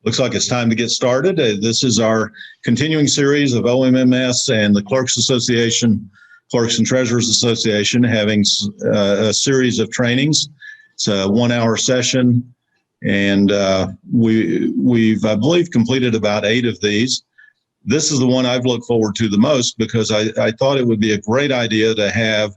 Looks like it's time to get started. This is our continuing series of OMMS and the Clerks Association, Clerks and Treasurers Association, having a series of trainings. It's a 1-hour session, and we've, I believe, completed about 8 of these. This is the one I've looked forward to the most because I thought it would be a great idea to have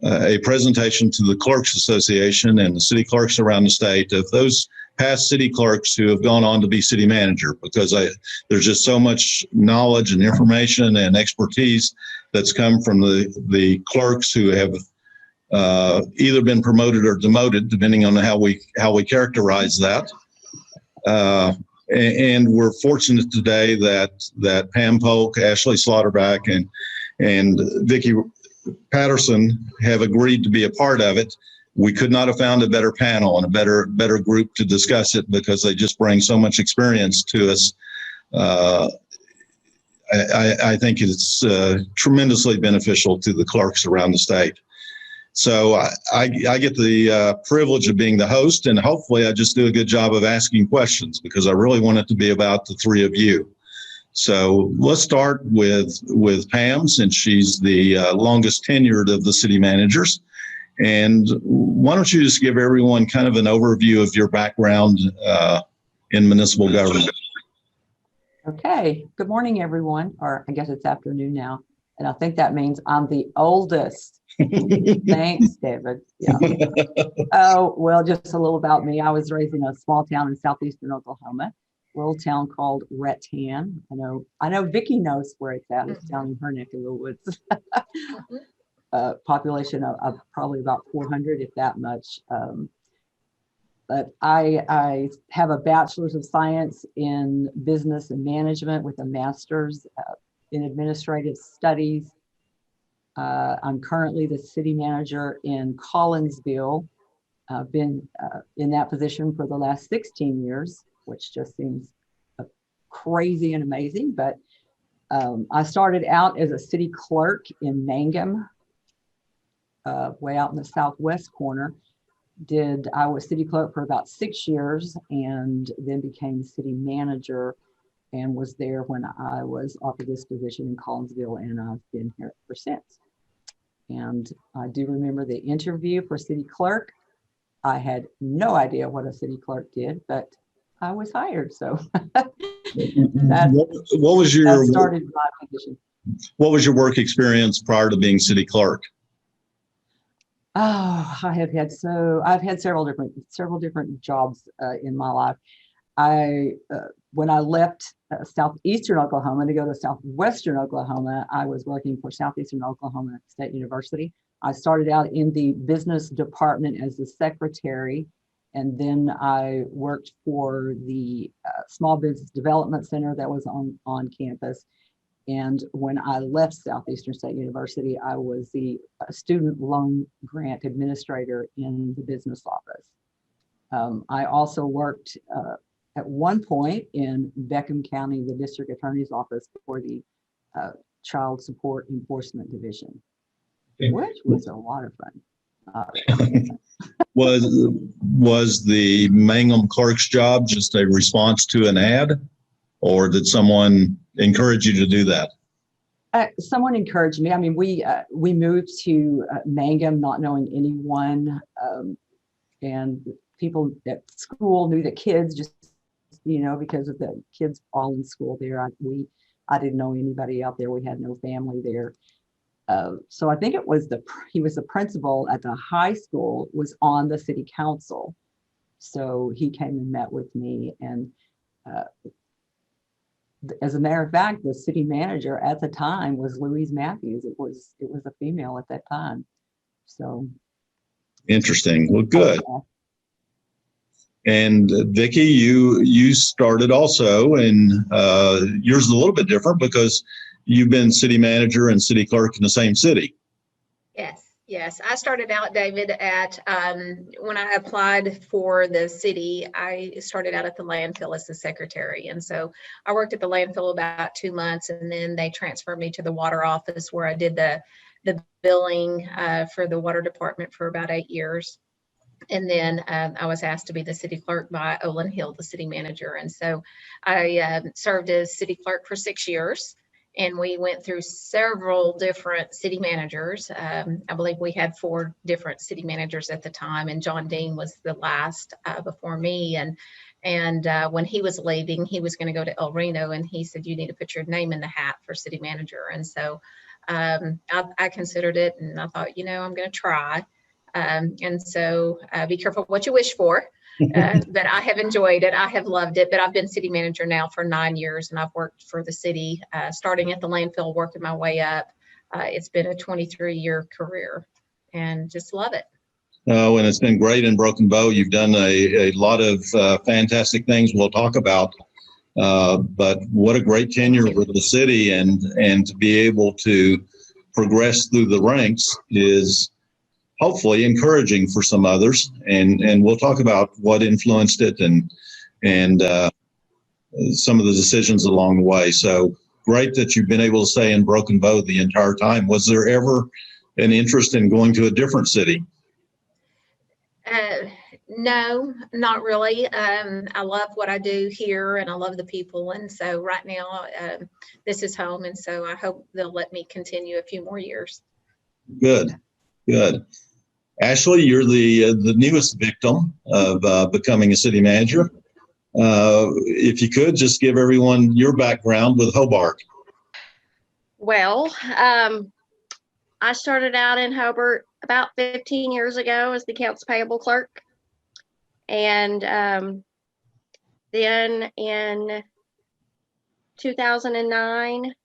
a presentation to the Clerks Association and the city clerks around the state of those past city clerks who have gone on to be city manager, because there's just so much knowledge and information and expertise that's come from the clerks who have either been promoted or demoted, depending on how we characterize that. And we're fortunate today that Pam Polk, Ashley Slaughterback, and Vicki Patterson have agreed to be a part of it. We could not have found a better panel and a better group to discuss it, because they just bring so much experience to us. I think it's tremendously beneficial to the clerks around the state. So I get the privilege of being the host, and hopefully I just do a good job of asking questions, because I really want it to be about the 3 of you. So let's start with Pam, since she's the longest tenured of the city managers. And why don't you just give everyone kind of an overview of your background in municipal government? Okay. Good morning, everyone. Or I guess it's afternoon now. And I think that means I'm the oldest. Thanks, David. Yeah. Oh, well, just a little about me. I was raised in a small town in southeastern Oklahoma, a little town called Rattan. I know Vicki knows where it's at. It's down in her neck of the woods. Population of probably about 400, if that much. But I have a bachelor's of science in business and management with a master's in administrative studies. I'm currently the city manager in Collinsville. I've been in that position for the last 16 years, which just seems crazy and amazing. But I started out as a city clerk in Mangum, way out in the southwest corner. I was city clerk for about 6 years, and then became city manager, and was there when I was offered this position in Collinsville, and I've been here ever since. And I do remember the interview for city clerk. I had no idea what a city clerk did, but I was hired. So what was your started my position. What was your work experience prior to being city clerk? Oh, I've had several different jobs in my life. When I left southeastern Oklahoma to go to southwestern Oklahoma, I was working for Southeastern Oklahoma State University. I started out in the business department as the secretary, and then I worked for the Small Business Development Center that was on campus. And when I left Southeastern State University, I was the student loan grant administrator in the business office. I also worked at one point in Beckham County, the district attorney's office for the Child Support Enforcement Division, which was a lot of fun. Was the Mangum clerk's job just a response to an ad, or did someone encourage you to do that? Someone encouraged me. I mean, we moved to Mangum not knowing anyone, and people at school knew the kids, just because of the kids all in school there. I didn't know anybody out there. We had no family there. So I think he was the principal at the high school, was on the city council. So he came and met with me, and as a matter of fact, the city manager at the time was Louise Matthews. It was a female at that time. So interesting. Well, good. And Vicki, you started also, and yours is a little bit different because you've been city manager and city clerk in the same city. Yes. I started out, David, at when I applied for the city, I started out at the landfill as the secretary. And so I worked at the landfill about 2 months, and then they transferred me to the water office, where I did the billing for the water department for about 8 years. And then I was asked to be the city clerk by Olin Hill, the city manager. And so I served as city clerk for 6 years. And we went through several different city managers. I believe we had 4 different city managers at the time, and John Dean was the last before me. And when he was leaving, he was going to go to El Reno, and he said, "You need to put your name in the hat for city manager." And so I considered it, and I thought, I'm going to try. And so be careful what you wish for. But I have enjoyed it. I have loved it. But I've been city manager now for 9 years, and I've worked for the city, starting at the landfill, working my way up. It's been a 23-year career, and just love it. Oh, and it's been great in Broken Bow. You've done a lot of fantastic things we'll talk about. But what a great tenure with the city, and to be able to progress through the ranks is hopefully encouraging for some others. And we'll talk about what influenced it and some of the decisions along the way. So great that you've been able to stay in Broken Bow the entire time. Was there ever an interest in going to a different city? No, not really. I love what I do here, and I love the people. And so right now, this is home. And so I hope they'll let me continue a few more years. Good. Ashley, you're the newest victim of becoming a city manager. If you could just give everyone your background with Hobart. Well, I started out in Hobart about 15 years ago as the accounts payable clerk. And then in 2009,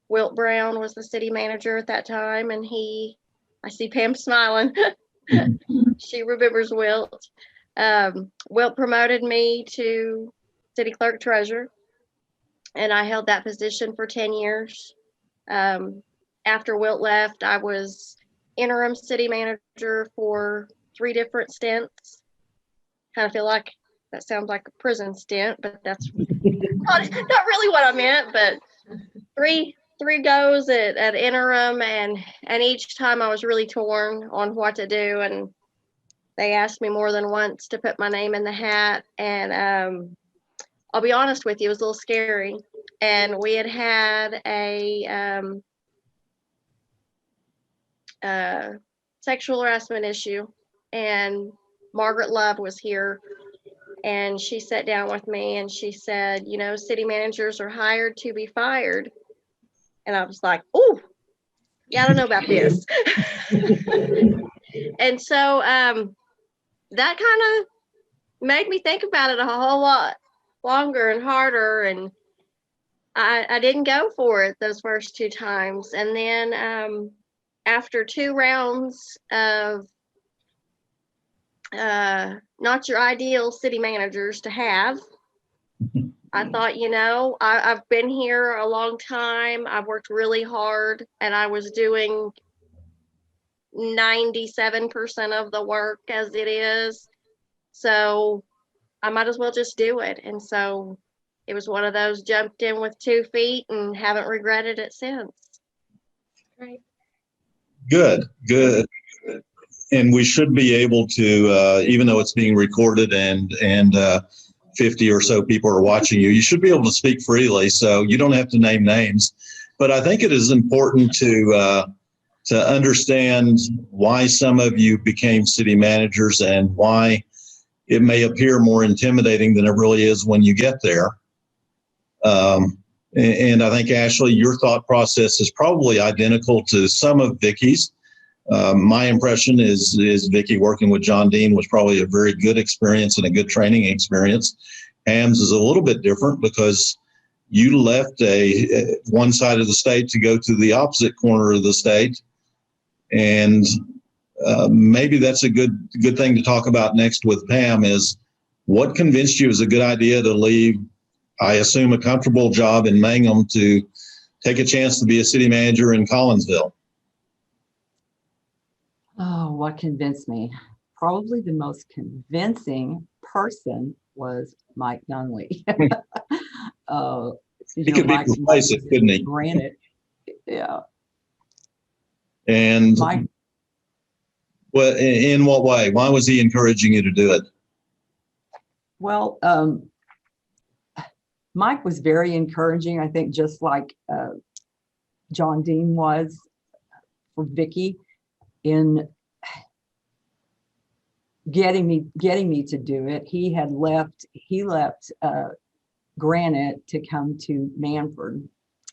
Wilt Brown was the city manager at that time. And I see Pam smiling. She remembers Wilt. Wilt promoted me to city clerk treasurer, and I held that position for 10 years. After Wilt left, I was interim city manager for 3 different stints. Kind of feel like that sounds like a prison stint, but that's not really what I meant. But three goes at interim, and each time I was really torn on what to do, and they asked me more than once to put my name in the hat. And I'll be honest with you, it was a little scary. And we had a sexual harassment issue, and Margaret Love was here, and she sat down with me and she said, city managers are hired to be fired. And I was like, oh, yeah, I don't know about this. And so that kind of made me think about it a whole lot longer and harder. And I didn't go for it those first 2 times. And then after 2 rounds of not your ideal city managers to have, I thought, I've been here a long time. I've worked really hard, and I was doing 97% of the work as it is. So I might as well just do it. And so it was one of those, jumped in with 2 feet and haven't regretted it since. Right. Good. And we should be able to, even though it's being recorded and 50 or so people are watching you should be able to speak freely. So you don't have to name names. But I think it is important to understand why some of you became city managers and why it may appear more intimidating than it really is when you get there. And I think, Ashley, your thought process is probably identical to some of Vicky's. My impression is Vicky working with John Dean was probably a very good experience and a good training experience. Pam's is a little bit different because you left one side of the state to go to the opposite corner of the state. And maybe that's a good thing to talk about next with Pam is what convinced you it was a good idea to leave, I assume, a comfortable job in Mangum to take a chance to be a city manager in Collinsville? Oh, what convinced me? Probably the most convincing person was Mike Dunley. He could be persuasive, couldn't he? Granted, yeah. And Mike, Well, in what way? Why was he encouraging you to do it? Well, Mike was very encouraging, I think, just like John Dean was for Vicky in getting me to do it. He left Granite to come to Manford.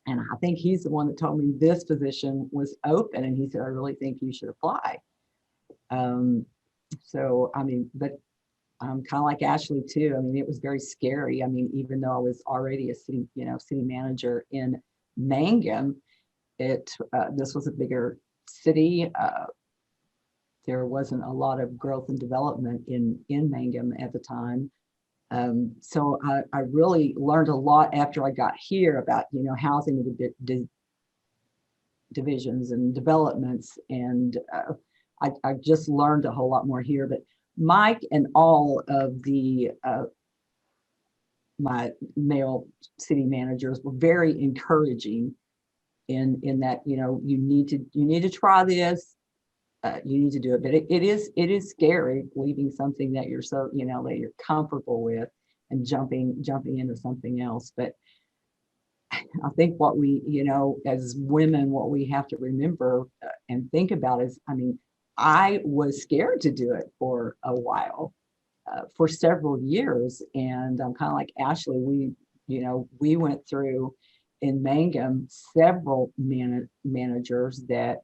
And I think he's the one that told me this position was open. And he said, I really think you should apply. So, I mean, but I'm kind of like Ashley too. I mean, it was very scary. I mean, even though I was already a city manager in Mangum, this was a bigger city. There wasn't a lot of growth and development in Mangum at the time. So I really learned a lot after I got here about, housing divisions and developments. And I just learned a whole lot more here. But Mike and all of the my male city managers were very encouraging in that, you need to try this. You need to do it, but it is scary leaving something that you're so, that you're comfortable with and jumping into something else. But I think what we, as women, what we have to remember and think about is, I mean, I was scared to do it for a while, for several years. And I'm kind of like Ashley, we went through in Mangum several managers that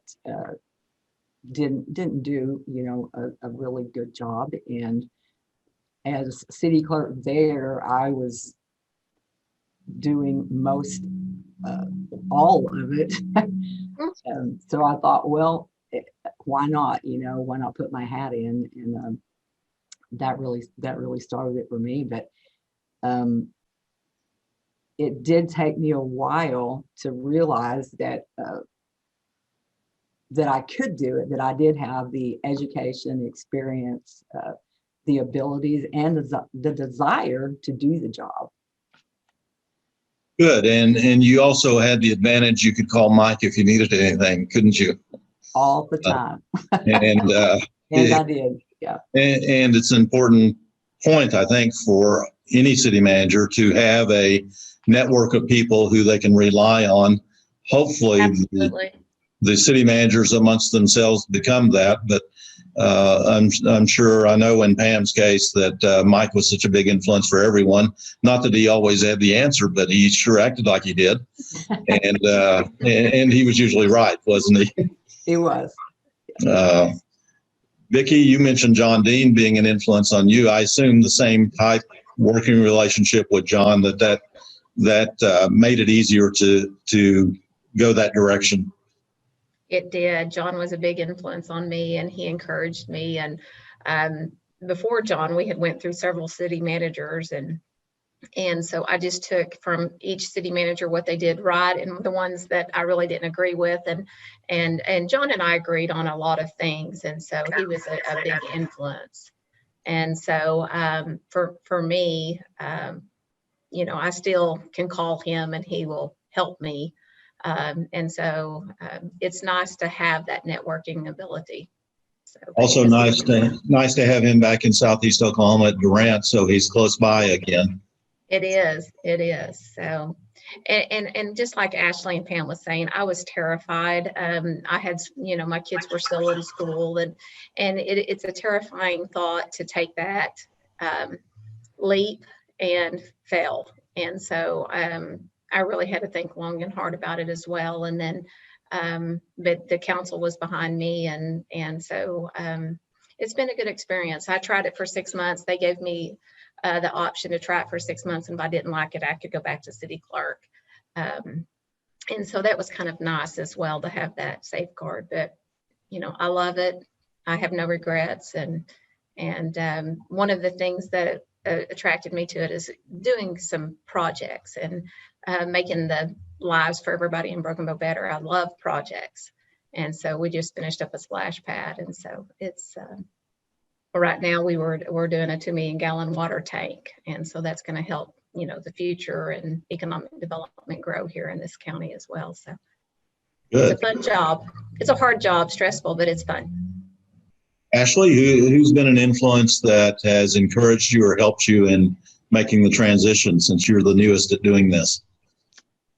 didn't do, a really good job. And as city clerk there, I was doing most all of it. So I thought, well, why not? Why not put my hat in? And that really started it for me. But it did take me a while to realize that that I could do it, that I did have the education, the experience, the abilities, and the desire to do the job. Good. And you also had the advantage you could call Mike if you needed anything, couldn't you? All the time. And I did. Yeah. And it's an important point, I think, for any city manager to have a network of people who they can rely on. Hopefully, the city managers amongst themselves become that. But I'm sure, I know in Pam's case that Mike was such a big influence for everyone. Not that he always had the answer, but he sure acted like he did. And he was usually right, wasn't he? He was. Vicki, you mentioned John Dean being an influence on you. I assume the same type working relationship with John that made it easier to go that direction. It did. John was a big influence on me, and he encouraged me. And before John, we had went through several city managers, and so I just took from each city manager what they did right and the ones that I really didn't agree with. And John and I agreed on a lot of things. And so he was a big influence. And so for me, I still can call him and he will help me. And so it's nice to have that networking ability. So, also nice to have him back in Southeast Oklahoma at Durant, so he's close by again. It is. So, and just like Ashley and Pam was saying, I was terrified. I had, my kids were still in school, and it's a terrifying thought to take that leap and fail. And so I really had to think long and hard about it as well. And then, but the council was behind me, and so it's been a good experience. I tried it for 6 months. They gave me the option to try it for 6 months, and if I didn't like it, I could go back to city clerk. And so that was kind of nice as well to have that safeguard. But I love it. I have no regrets. And one of the things that attracted me to it is doing some projects and making the lives for everybody in Broken Bow better. I love projects. And so we just finished up a splash pad. And so it's right now we're doing a 2 million gallon water tank. And so that's going to help, the future and economic development grow here in this county as well. So Good. It's a fun job. It's a hard job, stressful, but it's fun. Ashley, who's been an influence that has encouraged you or helped you in making the transition since you're the newest at doing this?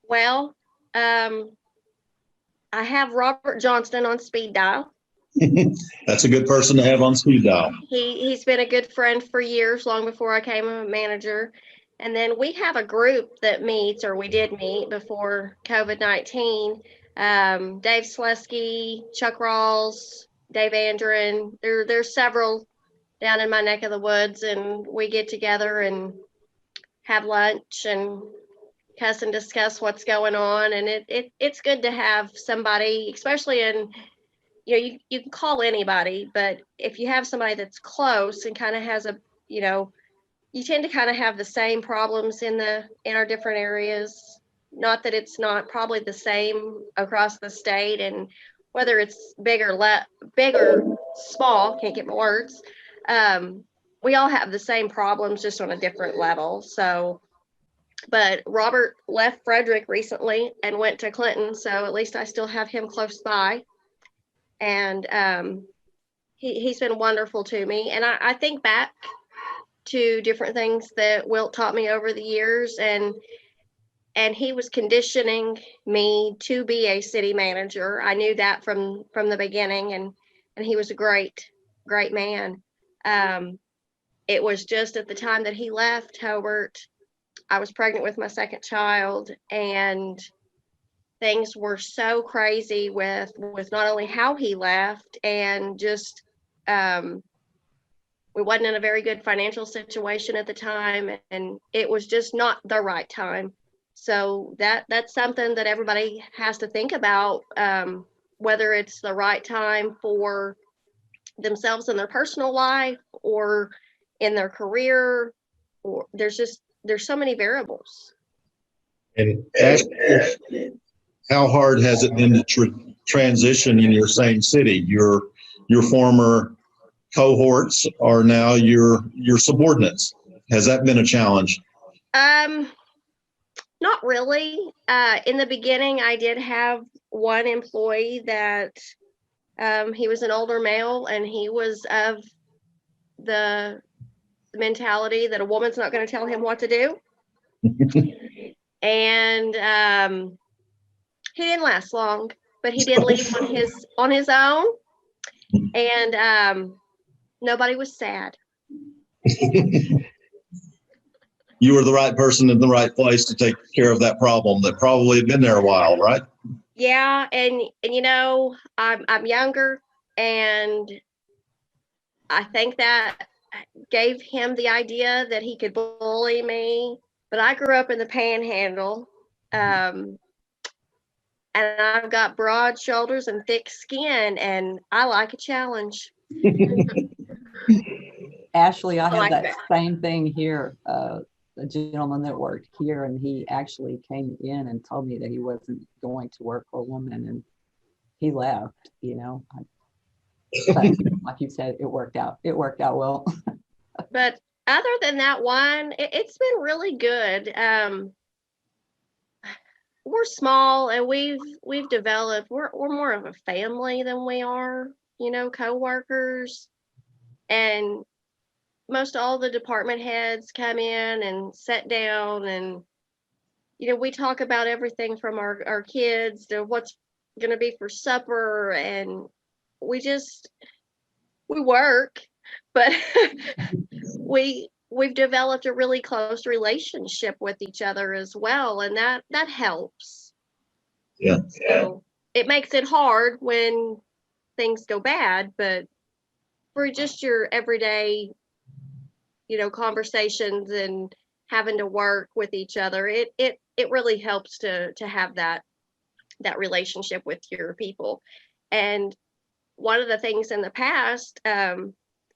Well, I have Robert Johnston on speed dial. That's a good person to have on speed dial. He's been a good friend for years, long before I came a manager. And then we have a group that meets, or we did meet before COVID-19. Dave Slesky, Chuck Rawls, Dave Andren. There's several down in my neck of the woods, and we get together and have lunch and cuss and discuss what's going on. And it's good to have somebody, especially in, you can call anybody, but if you have somebody that's close and kind of has a, you tend to kind of have the same problems in our different areas. Not that it's not probably the same across the state, and whether it's big or small, can't get my words. We all have the same problems, just on a different level. So, but Robert left Frederick recently and went to Clinton, so at least I still have him close by. And he's been wonderful to me. And I think back to different things that Wilt taught me over the years, and he was conditioning me to be a city manager. I knew that from the beginning, and he was a great man. It was just at the time that he left Hobart, I was pregnant with my second child, and things were so crazy with not only how he left, and just we wasn't in a very good financial situation at the time, and it was just not the right time. So that's something that everybody has to think about, whether it's the right time for themselves in their personal life or in their career, or there's so many variables. And Ashley, how hard has it been to transition in your same city? Your former cohorts are now your subordinates. Has that been a challenge? Not really. In the beginning, I did have one employee that he was an older male, and he was of the mentality that a woman's not going to tell him what to do. And he didn't last long, but he did leave on his own, and nobody was sad. You were the right person in the right place to take care of that problem that probably had been there a while, right? Yeah, and I'm younger, and I think that gave him the idea that he could bully me. But I grew up in the Panhandle, and I've got broad shoulders and thick skin, and I like a challenge. Ashley, I have like that that. same thing here. A gentleman that worked here, and he actually came in and told me that he wasn't going to work for a woman, and he left, But like you said, it worked out. It worked out well. But other than that one, it's been really good. We're small, and we've developed. We're more of a family than we are, coworkers, and most all the department heads come in and sit down, and we talk about everything from our kids to what's going to be for supper, and we work, but we've developed a really close relationship with each other as well, and that helps. Yeah. So it makes it hard when things go bad, but for just your everyday conversations and having to work with each other, it really helps to have that relationship with your people. And one of the things in the past, the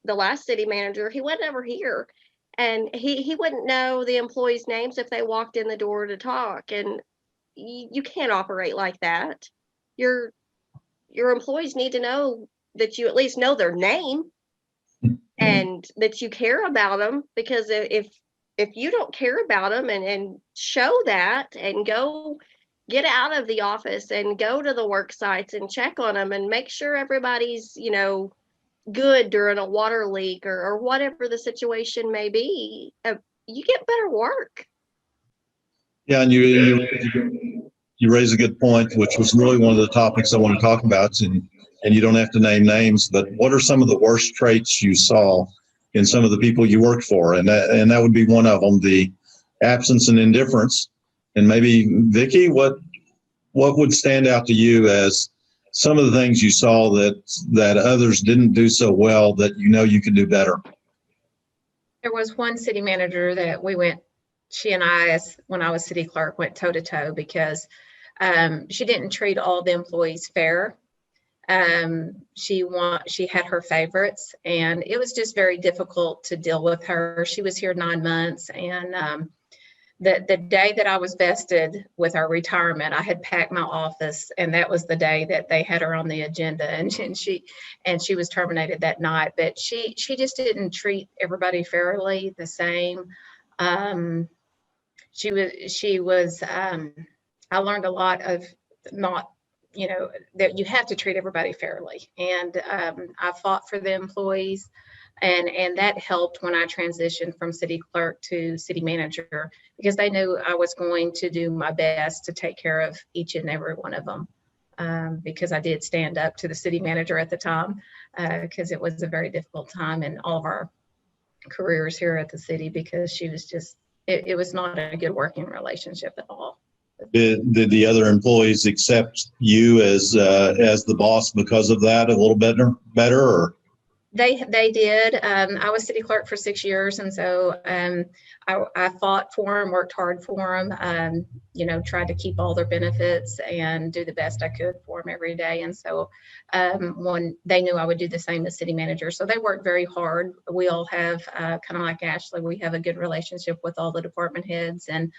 last city manager, he wasn't ever here, and he wouldn't know the employees' names if they walked in the door to talk, and you can't operate like that. Your employees need to know that you at least know their name, and that you care about them, because if you don't care about them and show that, and go get out of the office and go to the work sites and check on them and make sure everybody's good during a water leak or whatever the situation may be, you get better work. Yeah, and you raise a good point, which was really one of the topics I want to talk about. And you don't have to name names, but what are some of the worst traits you saw in some of the people you worked for? And that would be one of them, the absence and indifference. And maybe Vicki, what would stand out to you as some of the things you saw that others didn't do so well that you know you could do better? There was one city manager that she and I, when I was city clerk, went toe to toe because she didn't treat all the employees fair. She had her favorites, and it was just very difficult to deal with her. She was here 9 months, and the day that I was vested with our retirement, I had packed my office, and that was the day that they had her on the agenda, and she was terminated that night. But she just didn't treat everybody fairly the same. She was I learned a lot of not, that you have to treat everybody fairly. And I fought for the employees, and that helped when I transitioned from city clerk to city manager, because they knew I was going to do my best to take care of each and every one of them. Because I did stand up to the city manager at the time, because it was a very difficult time in all of our careers here at the city, because she was just, it was not a good working relationship at all. Did the other employees accept you as the boss because of that a little better, or? They did. I was city clerk for 6 years, and so I fought for them, worked hard for them, tried to keep all their benefits and do the best I could for them every day. And so when they knew I would do the same as city manager, so they worked very hard. We all have kind of like Ashley, we have a good relationship with all the department heads, and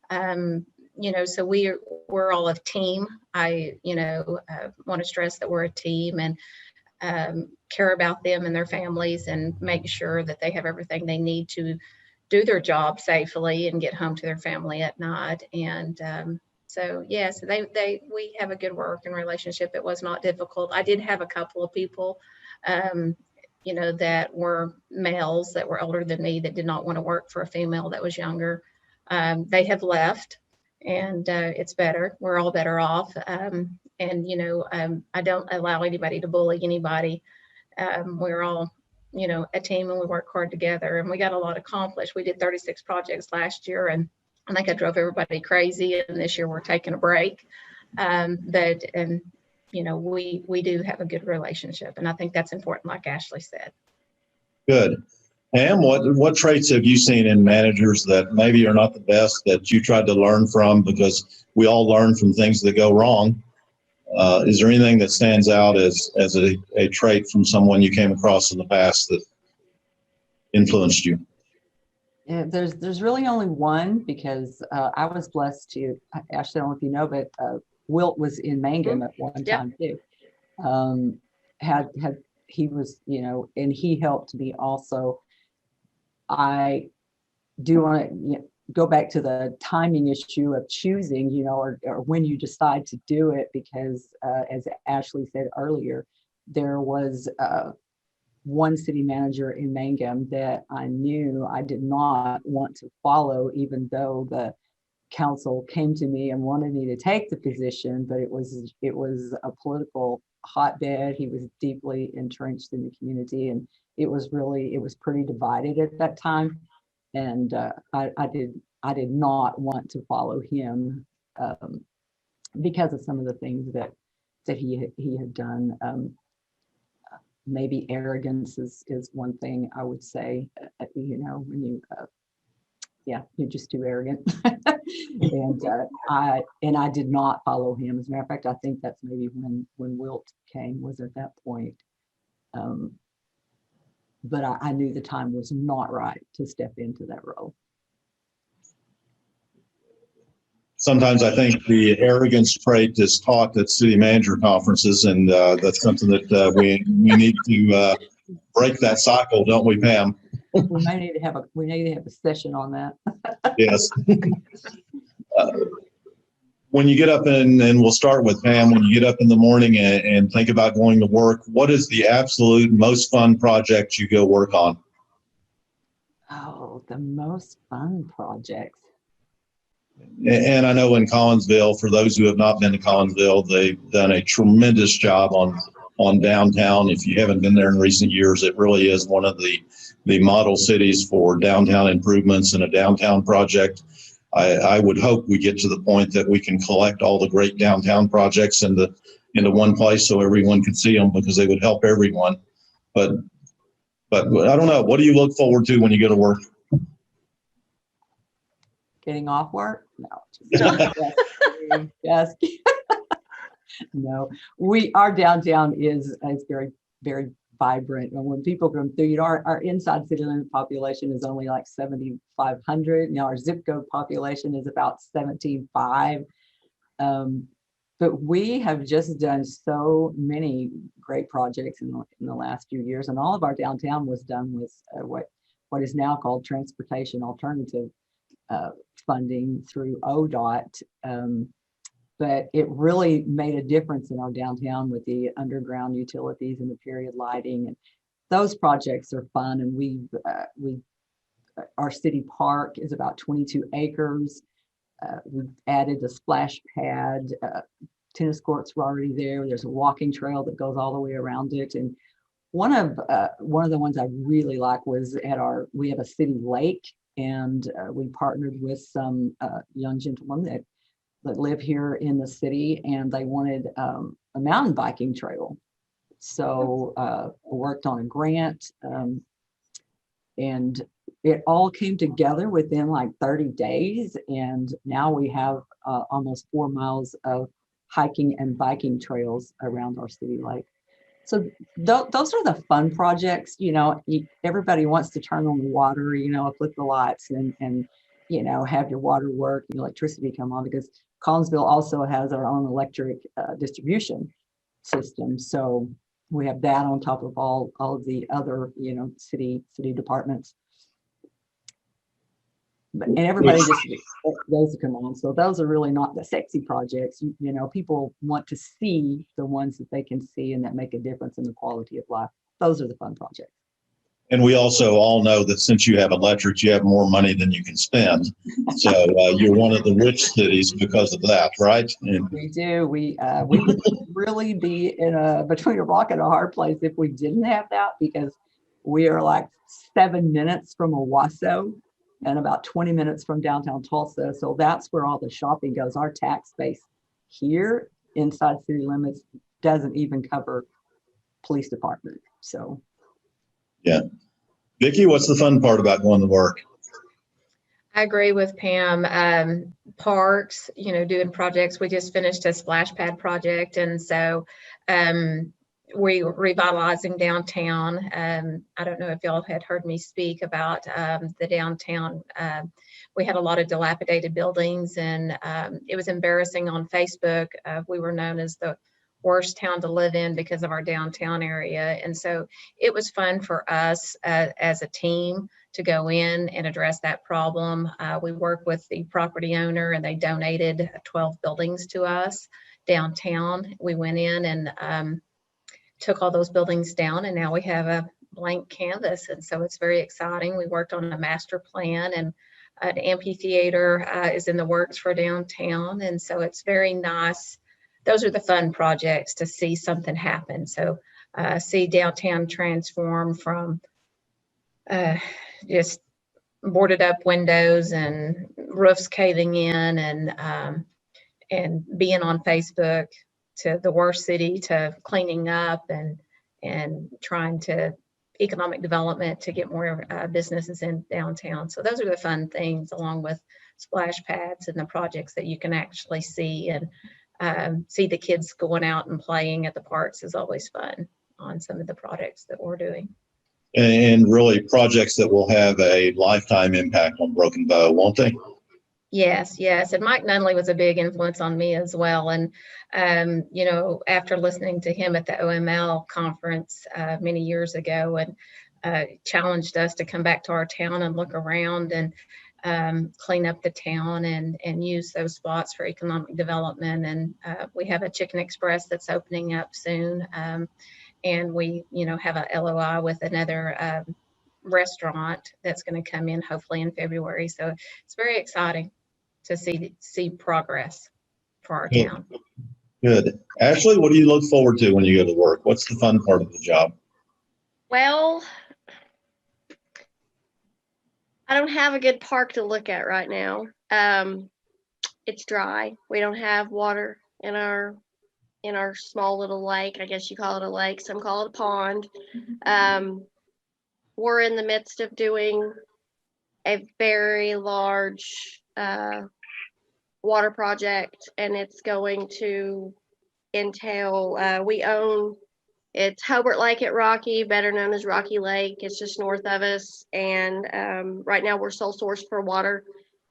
so we're all a team. I want to stress that we're a team, and care about them and their families, and make sure that they have everything they need to do their job safely and get home to their family at night. And so we have a good working relationship. It was not difficult. I did have a couple of people that were males that were older than me that did not want to work for a female that was younger. They have left, and it's better. We're all better off. I don't allow anybody to bully anybody. We're all, a team, and we work hard together, and we got a lot accomplished. We did 36 projects last year, and I think I drove everybody crazy. And this year we're taking a break. We do have a good relationship, and I think that's important, like Ashley said. Good. Pam, what traits have you seen in managers that maybe are not the best that you tried to learn from, because we all learn from things that go wrong? Is there anything that stands out as a trait from someone you came across in the past that influenced you? Yeah, there's really only one, because I was blessed to, Ashley, I don't know if you know, but Wilt was in Mangum at one time too. He was, and he helped me also. I do want to go back to the timing issue of choosing, or when you decide to do it, because as Ashley said earlier, there was one city manager in Mangum that I knew I did not want to follow, even though the council came to me and wanted me to take the position, but it was a political hotbed. He was deeply entrenched in the community, and it was pretty divided at that time. And I did not want to follow him because of some of the things that he had done. Maybe arrogance is one thing I would say. When you you're just too arrogant. and I did not follow him. As a matter of fact, I think that's maybe when Wilt came, was at that point. But I knew the time was not right to step into that role. Sometimes I think the arrogance trait is taught at city manager conferences, and that's something that we need to break that cycle, don't we, Pam? We need to have a session on that. Yes. when you get up and we'll start with Pam, when you get up in the morning and think about going to work, what is the absolute most fun project you go work on? Oh, the most fun projects. And I know in Collinsville, for those who have not been to Collinsville, they've done a tremendous job on downtown. If you haven't been there in recent years, it really is one of the model cities for downtown improvements and a downtown project. I would hope we get to the point that we can collect all the great downtown projects into one place so everyone can see them, because they would help everyone. But I don't know. What do you look forward to when you go to work? Getting off work? No. Yes. No, our downtown is very, very vibrant. And when people come through, our inside city limit population is only like 7,500. Our zip code population is about 17,500. But we have just done so many great projects in the last few years, and all of our downtown was done with what is now called transportation alternative funding through ODOT. But it really made a difference in our downtown with the underground utilities and the period lighting. And those projects are fun. And our city park is about 22 acres. We've added a splash pad. Tennis courts were already there. There's a walking trail that goes all the way around it. And one of the ones I really like was we have a city lake, and we partnered with some young gentlemen that live here in the city, and they wanted a mountain biking trail. So I worked on a grant, and it all came together within like 30 days. And now we have almost 4 miles of hiking and biking trails around our city lake. So those are the fun projects. Everybody wants to turn on the water, flip the lights and have your water work, electricity come on, because Collinsville also has our own electric distribution system. So we have that on top of all of the other, city departments. And everybody just those come on. So those are really not the sexy projects. People want to see the ones that they can see and that make a difference in the quality of life. Those are the fun projects. And we also all know that since you have electric, you have more money than you can spend. So you're one of the rich cities because of that, right? And we do. We would really be between a rock and a hard place if we didn't have that, because we are like 7 minutes from Owasso and about 20 minutes from downtown Tulsa. So that's where all the shopping goes. Our tax base here inside city limits doesn't even cover police department. So. Yeah. Vicki, what's the fun part about going to work? I agree with Pam. Parks, doing projects. We just finished a splash pad project. And so we're revitalizing downtown. I don't know if y'all had heard me speak about the downtown. We had a lot of dilapidated buildings, and it was embarrassing on Facebook. We were known as the worst town to live in because of our downtown area. And so it was fun for us as a team to go in and address that problem. We worked with the property owner, and they donated 12 buildings to us downtown. We went in and took all those buildings down, and now we have a blank canvas. And so it's very exciting. We worked on a master plan, and an amphitheater is in the works for downtown. And so it's very nice. Those are the fun projects, to see something happen. So see downtown transform from just boarded up windows and roofs caving in and being on Facebook, to the worst city, to cleaning up and trying to economic development to get more businesses in downtown. So those are the fun things, along with splash pads and the projects that you can actually see, and see the kids going out and playing at the parks is always fun on some of the projects that we're doing. And really projects that will have a lifetime impact on Broken Bow, won't they? Yes. And Mike Nunley was a big influence on me as well. And, after listening to him at the OML conference many years ago, and challenged us to come back to our town and look around, and clean up the town and use those spots for economic development. And we have a Chicken Express that's opening up soon. And we, have a LOI with another restaurant that's going to come in hopefully in February. So it's very exciting to see progress for our Good. town. Good. Ashley, what do you look forward to when you go to work? What's the fun part of the job? Well, I don't have a good park to look at right now. It's dry. We don't have water in our small little lake. I guess you call it a lake. Some call it a pond. We're in the midst of doing a very large water project, and it's going to entail, it's Hobart Lake at Rocky, better known as Rocky Lake. It's just north of us, and right now we're sole source for water.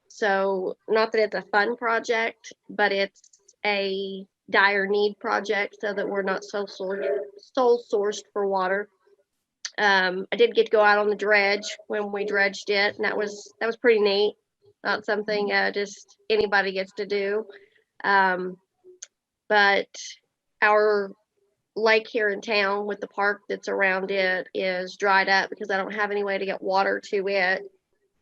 So not that it's a fun project, but it's a dire need project so that we're not sole sourced for water. I did get to go out on the dredge when we dredged it, and that was pretty neat. Not something just anybody gets to do. But our lake here in town with the park that's around it is dried up because I don't have any way to get water to it.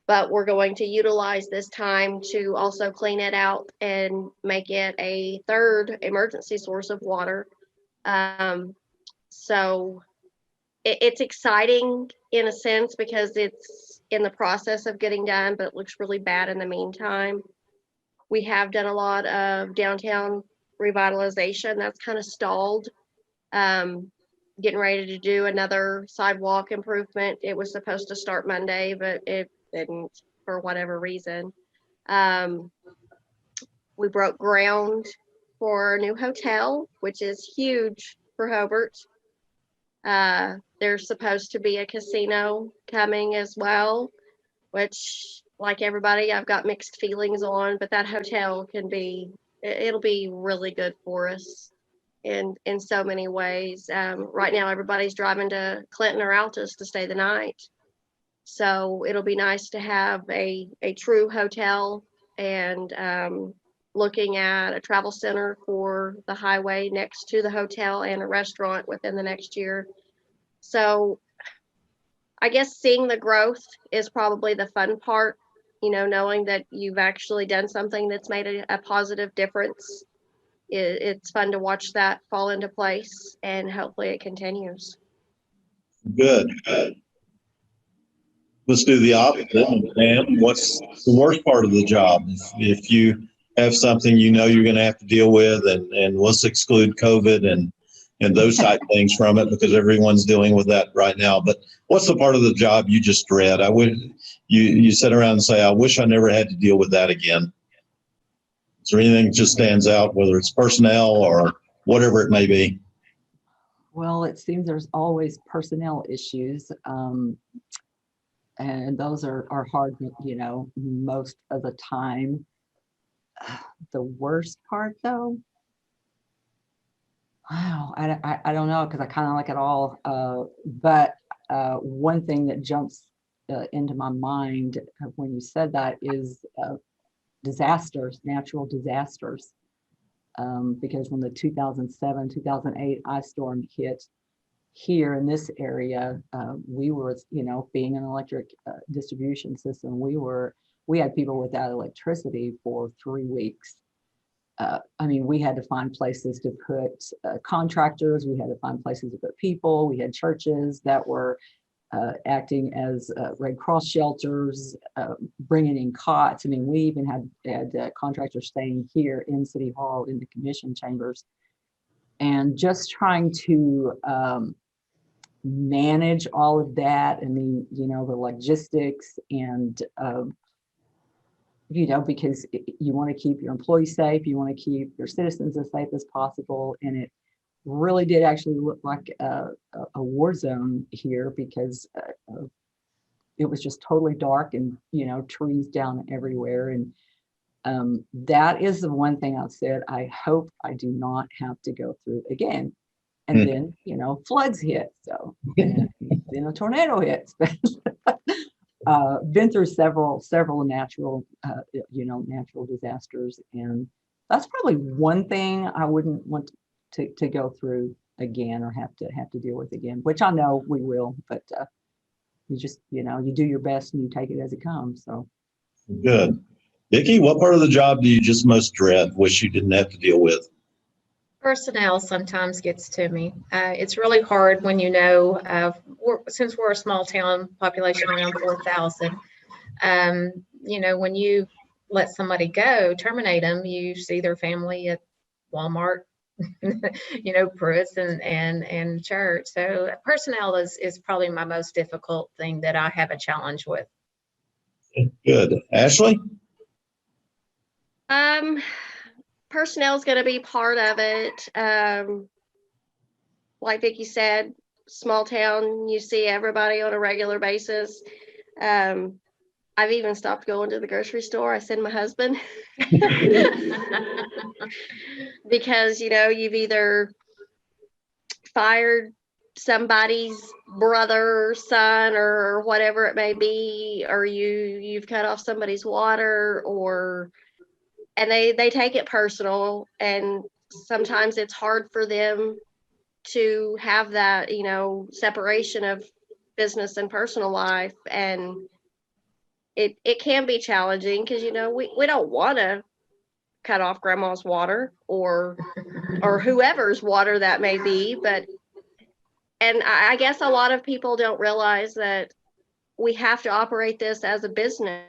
But we're going to utilize this time to also clean it out and make it a third emergency source of water. So it's exciting in a sense because it's in the process of getting done, but it looks really bad in the meantime. We have done a lot of downtown revitalization. That's kind of stalled. Getting ready to do another sidewalk improvement. It was supposed to start Monday, but it didn't for whatever reason. We broke ground for a new hotel, which is huge for Hobart. There's supposed to be a casino coming as well, which, like everybody, I've got mixed feelings on, but that hotel it'll be really good for us in so many ways. Right now, everybody's driving to Clinton or Altus to stay the night. So it'll be nice to have a true hotel, and looking at a travel center for the highway next to the hotel and a restaurant within the next year. So I guess seeing the growth is probably the fun part, knowing that you've actually done something that's made a positive difference. It's fun to watch that fall into place, and hopefully it continues. Good. Let's do the opposite. And what's the worst part of the job? If you have something you're going to have to deal with, and let's exclude COVID and those type of things from it, because everyone's dealing with that right now. But what's the part of the job you just dread? You sit around and say, I wish I never had to deal with that again. Is there anything that just stands out, whether it's personnel or whatever it may be? Well, it seems there's always personnel issues. And those are hard, most of the time. The worst part, though, wow, I don't know, because I kind of like it all. But one thing that jumps into my mind when you said that is disasters, natural disasters. Because when the 2007, 2008 ice storm hit here in this area, we were, being an electric distribution system, we had people without electricity for 3 weeks. We had to find places to put contractors, we had to find places to put people, we had churches that were acting as Red Cross shelters, bringing in cots. We even had contractors staying here in City Hall in the commission chambers, and just trying to manage all of that. The logistics and, because you want to keep your employees safe, you want to keep your citizens as safe as possible. And it really did actually look like a war zone here, because it was just totally dark and, trees down everywhere. And that is the one thing I've said, I hope I do not have to go through again. And then, floods hit. So then a tornado hits. been through several natural, natural disasters, and that's probably one thing I wouldn't want to go through again or have to deal with again, which I know we will, but you just, you do your best and you take it as it comes. So Good. Vicki, what part of the job do you just most dread, wish you didn't have to deal with? Personnel sometimes gets to me. It's really hard when since we're a small town, population around 4,000, when you let somebody go, terminate them, you see their family at Walmart, Pruitt's and church. So personnel is probably my most difficult thing that I have a challenge with. Good. Ashley? Personnel is going to be part of it. Like Vicki said, small town, you see everybody on a regular basis. I've even stopped going to the grocery store. I send my husband because, you've either fired somebody's brother or son or whatever it may be, or you've cut off somebody's water, and they take it personal, and sometimes it's hard for them to have that, separation of business and personal life, and it can be challenging because we don't want to cut off grandma's water or whoever's water that may be, and I guess a lot of people don't realize that we have to operate this as a business.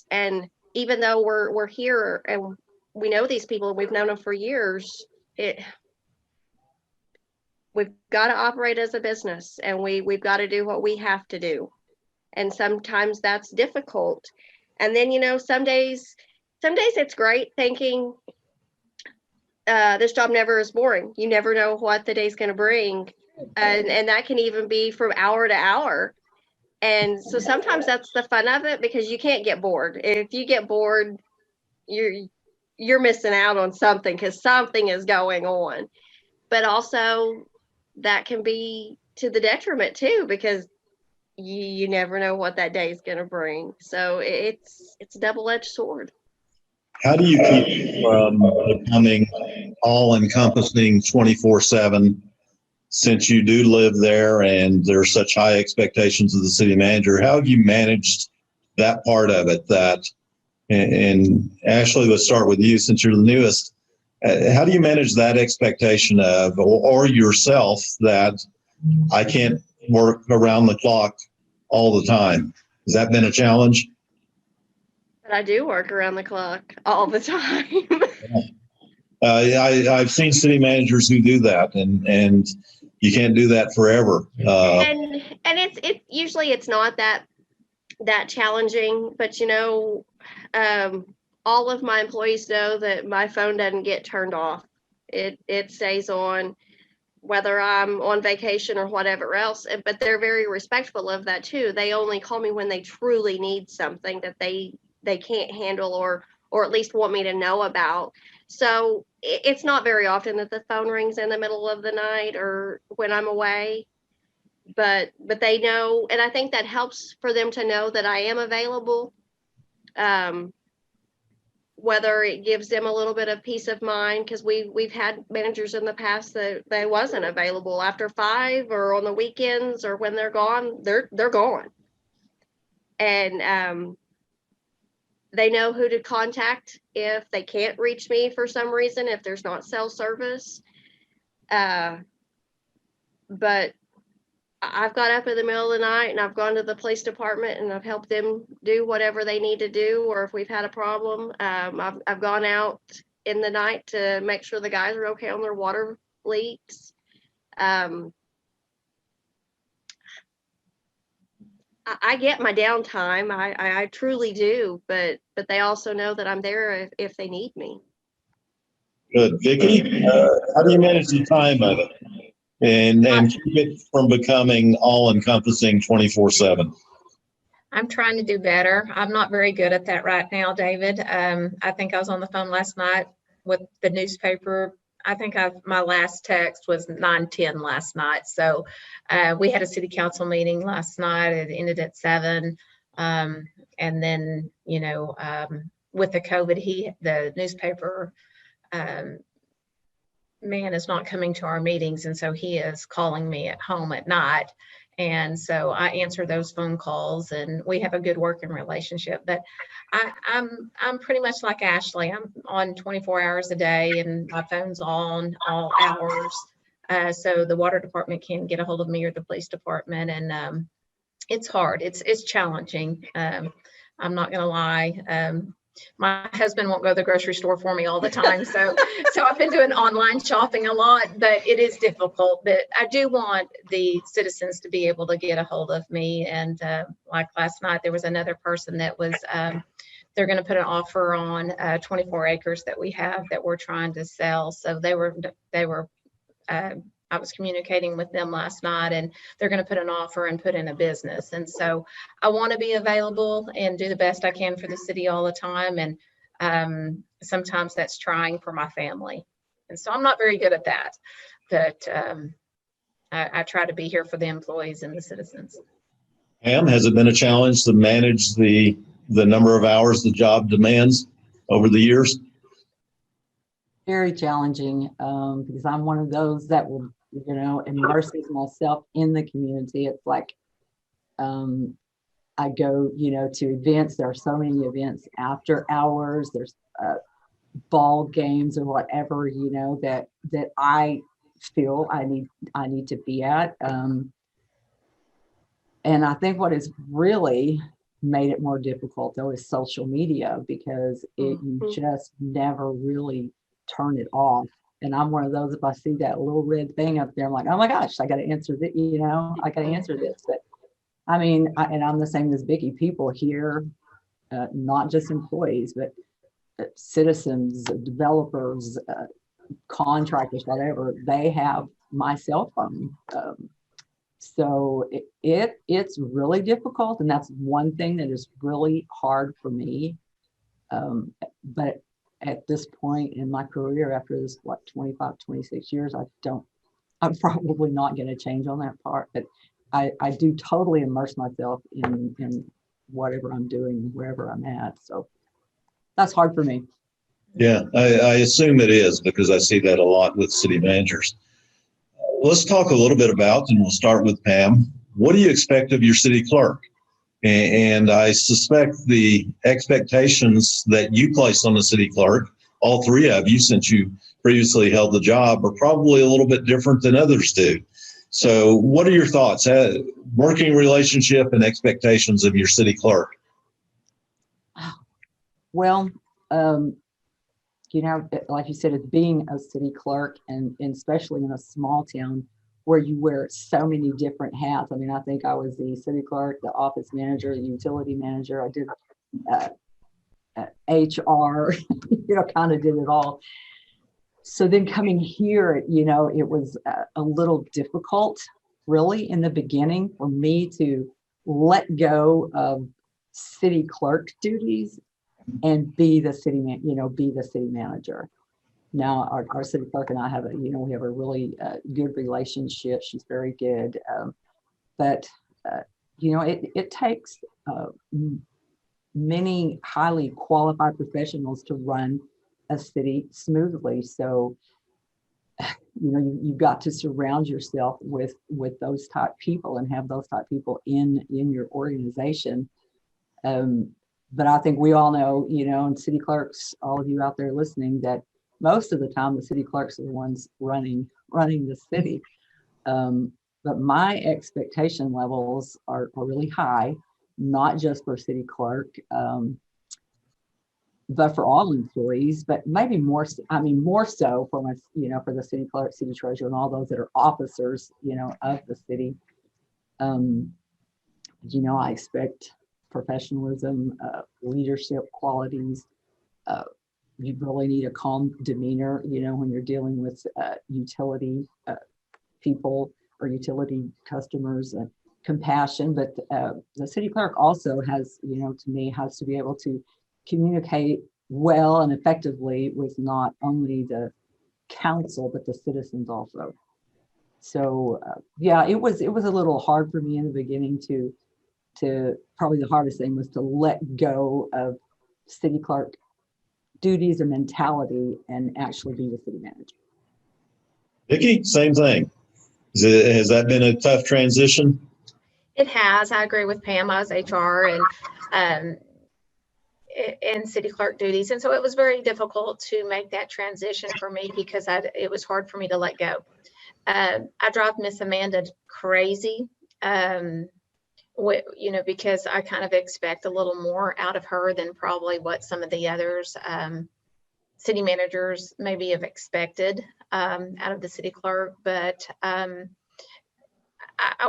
And even though we're here and we know these people, we've known them for years, we've got to operate as a business, and we've got to do what we have to do. And sometimes that's difficult. And then, some days it's great thinking this job never is boring. You never know what the day's going to bring. And that can even be from hour to hour. And so sometimes that's the fun of it, because you can't get bored. If you get bored, you're missing out on something, because something is going on. But also that can be to the detriment too, because you never know what that day is going to bring. So it's a double-edged sword. How do you keep from becoming all-encompassing 24/7, since you do live there and there's such high expectations of the city manager? How have you managed that part of it? And Ashley, let's start with you since you're the newest. How do you manage that expectation of, or yourself, that I can't work around the clock all the time? Has that been a challenge? But I do work around the clock all the time. I've seen city managers who do that, and you can't do that forever. And it's usually it's not that challenging, but all of my employees know that my phone doesn't get turned off. It stays on whether I'm on vacation or whatever else, but they're very respectful of that too. They only call me when they truly need something that they can't handle, or at least want me to know about. So it's not very often that the phone rings in the middle of the night or when I'm away, but they know, and I think that helps for them to know that I am available. Whether it gives them a little bit of peace of mind, because we've had managers in the past that they wasn't available after 5 or on the weekends, or when they're gone, they're gone. And they know who to contact if they can't reach me for some reason, if there's not cell service. But I've got up in the middle of the night and I've gone to the police department and I've helped them do whatever they need to do. Or if we've had a problem, I've gone out in the night to make sure the guys are okay on their water leaks. I get my downtime. I truly do, but they also know that I'm there if they need me. Good. Vicki, how do you manage the time of it and keep it from becoming all-encompassing 24/7? I'm trying to do better. I'm not very good at that right now, David. I think I was on the phone last night with the newspaper I think my last text was 9:10 last night. So we had a city council meeting last night. It ended at 7. And then, with the COVID, the newspaper man is not coming to our meetings. And so he is calling me at home at night. And so I answer those phone calls, and we have a good working relationship. But I'm pretty much like Ashley. I'm on 24 hours a day, and my phone's on all hours. So the water department can't get a hold of me, or the police department, and it's hard. It's challenging. I'm not gonna lie. My husband won't go to the grocery store for me all the time. So I've been doing online shopping a lot, but it is difficult. But I do want the citizens to be able to get a hold of me. And like last night, there was another person that was, they're going to put an offer on 24 acres that we have that we're trying to sell. So I was communicating with them last night, and they're going to put an offer and put in a business. And so I want to be available and do the best I can for the city all the time. And sometimes that's trying for my family. And so I'm not very good at that, but I try to be here for the employees and the citizens. Pam, has it been a challenge to manage the number of hours the job demands over the years? Very challenging, because I'm one of those that will, immerses myself in the community. It's like I go, to events. There are so many events after hours. There's ball games or whatever, that I feel I need to be at. And I think what has really made it more difficult, though, is social media, because you just never really turn it off. And I'm one of those, if I see that little red thing up there, I'm like, oh my gosh, I got to answer that, I got to answer this. But I mean, and I'm the same as Vicky, people here, not just employees, but citizens, developers, contractors, whatever, they have my cell phone. So it's really difficult. And that's one thing that is really hard for me. But at this point in my career, after this, 25, 26 years, I'm probably not going to change on that part, but I do totally immerse myself in whatever I'm doing, wherever I'm at. So that's hard for me. Yeah, I assume it is, because I see that a lot with city managers. Let's talk a little bit about, and we'll start with Pam. What do you expect of your city clerk? And I suspect the expectations that you place on the city clerk, all three of you, since you previously held the job, are probably a little bit different than others do. So what are your thoughts? Working relationship and expectations of your city clerk? Well, like you said, it's being a city clerk, and especially in a small town where you wear so many different hats. I mean, I think I was the city clerk, the office manager, the utility manager. I did HR, kind of did it all. So then coming here, it was a little difficult, really, in the beginning for me to let go of city clerk duties and be the city manager. Now our city clerk and I have we have a really good relationship. She's very good, but it takes many highly qualified professionals to run a city smoothly. So you've got to surround yourself with those type people and have those type people in your organization. But I think we all know, and city clerks, all of you out there listening, that most of the time the city clerks are the ones running the city. But my expectation levels are really high, not just for city clerk, but for all employees, but maybe more so for my, for the city clerk, city treasurer, and all those that are officers, of the city. I expect professionalism, leadership qualities. You really need a calm demeanor, when you're dealing with utility people or utility customers, compassion. But the city clerk also has, to me, has to be able to communicate well and effectively with not only the council, but the citizens also. So yeah, it was a little hard for me in the beginning to probably the hardest thing was to let go of city clerk duties and mentality and actually be the city manager. Vicki, same thing. Has that been a tough transition? It has. I agree with Pam. I was HR and city clerk duties. And so it was very difficult to make that transition for me because it was hard for me to let go. I drive Miss Amanda crazy, because I kind of expect a little more out of her than probably what some of the others city managers maybe have expected out of the city clerk. But I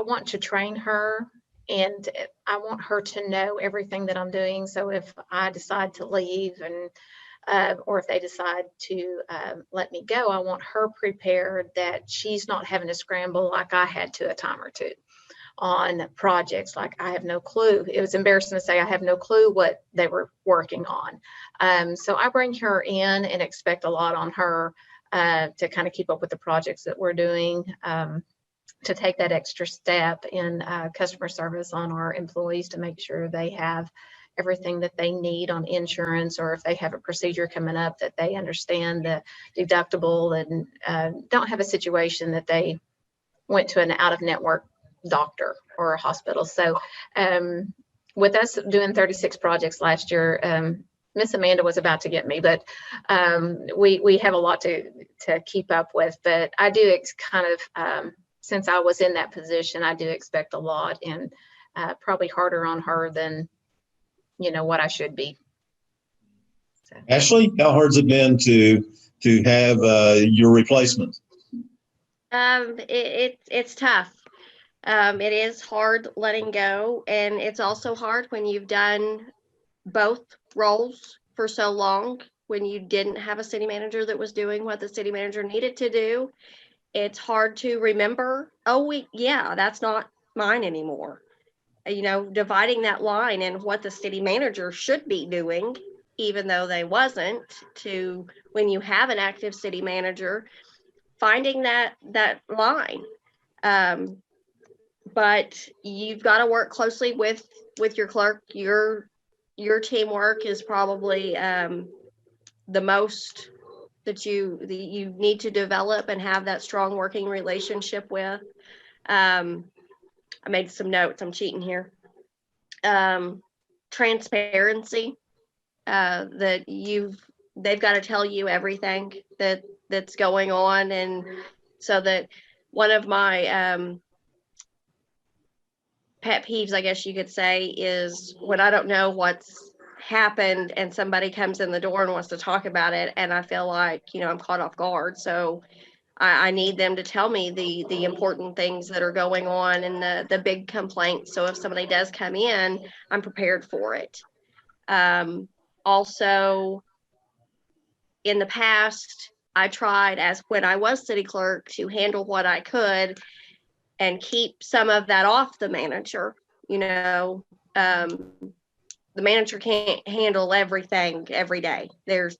want to train her, and I want her to know everything that I'm doing. So if I decide to leave or if they decide to let me go, I want her prepared that she's not having to scramble like I had to a time or two on projects. Like I have no clue. It was embarrassing to say I have no clue what they were working on. So I bring her in and expect a lot on her to kind of keep up with the projects that we're doing. To take that extra step in customer service on our employees to make sure they have everything that they need on insurance, or if they have a procedure coming up that they understand the deductible and don't have a situation that they went to an out-of-network doctor or a hospital. So with us doing 36 projects last year, Miss Amanda was about to get me, but we have a lot to keep up with. But I do since I was in that position, I do expect a lot, and probably harder on her than, what I should be. So. Ashley, how hard's it been to have your replacement? It's tough. It is hard letting go, and it's also hard when you've done both roles for so long, when you didn't have a city manager that was doing what the city manager needed to do. It's hard to remember, that's not mine anymore. Dividing that line and what the city manager should be doing, even though they wasn't, to when you have an active city manager, finding that line. But you've got to work closely with your clerk. Your teamwork is probably the most that you need to develop and have that strong working relationship with. I made some notes. I'm cheating here. Transparency, that they've got to tell you everything that's going on. And so that one of my pet peeves, I guess you could say, is when I don't know what's happened and somebody comes in the door and wants to talk about it, and I feel like, I'm caught off guard. So I need them to tell me the important things that are going on and the big complaints. So if somebody does come in, I'm prepared for it. Also, in the past, I tried, as when I was city clerk, to handle what I could and keep some of that off the manager. The manager can't handle everything every day. There's,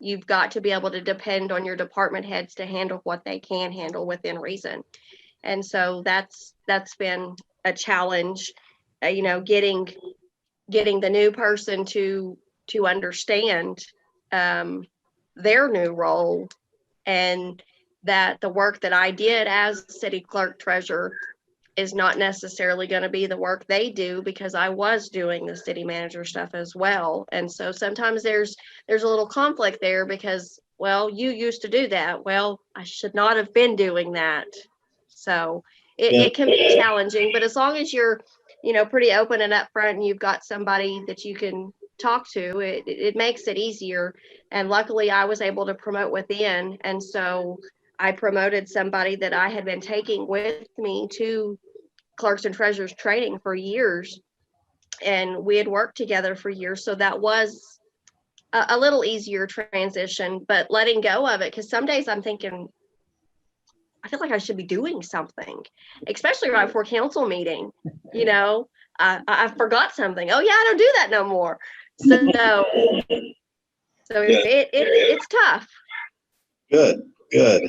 you've got to be able to depend on your department heads to handle what they can handle within reason. And so that's been a challenge, getting the new person to understand their new role, and that the work that I did as city clerk treasurer is not necessarily going to be the work they do, because I was doing the city manager stuff as well. And so sometimes there's a little conflict there, because, well, you used to do that. Well, I should not have been doing that. So it can be challenging, but as long as you're, pretty open and upfront, and you've got somebody that you can talk to, it makes it easier. And luckily I was able to promote within. And so I promoted somebody that I had been taking with me to clerks and treasurers training for years, and we had worked together for years. So that was a little easier transition, but letting go of it, because some days I'm thinking, I feel like I should be doing something, especially right before council meeting. I forgot something. Oh yeah, I don't do that no more. So it's tough. Good, good.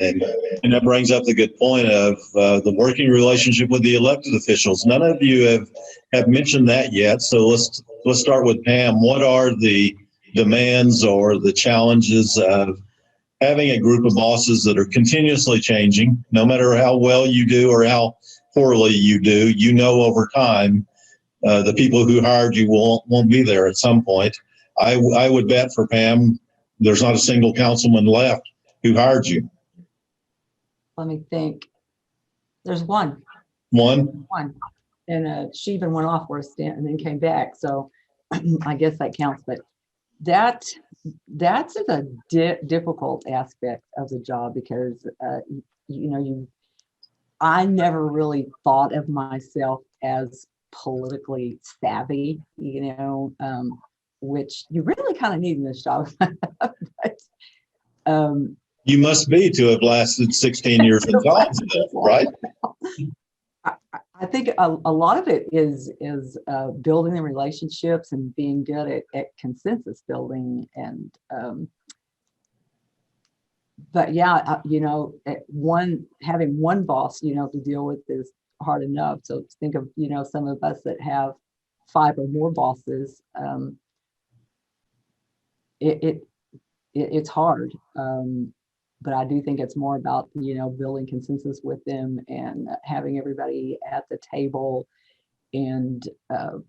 And that brings up the good point of the working relationship with the elected officials. None of you have mentioned that yet. So let's start with Pam. What are the demands or the challenges of having a group of bosses that are continuously changing? No matter how well you do or how poorly you do, you know over time the people who hired you won't be there at some point. I would bet for Pam, there's not a single councilman left who hired you. Let me think. There's one. One? And she even went off for a stint and then came back. So I guess that counts. But that's a difficult aspect of the job because, I never really thought of myself as politically savvy, which you really kind of need in this job. But, you must be to have lasted 16 years in Collinsville, right? I think a lot of it is building the relationships and being good at consensus building. And but yeah, having one boss, to deal with is hard enough. So think of some of us that have 5 or more bosses. It's hard. But I do think it's more about, building consensus with them and having everybody at the table and, I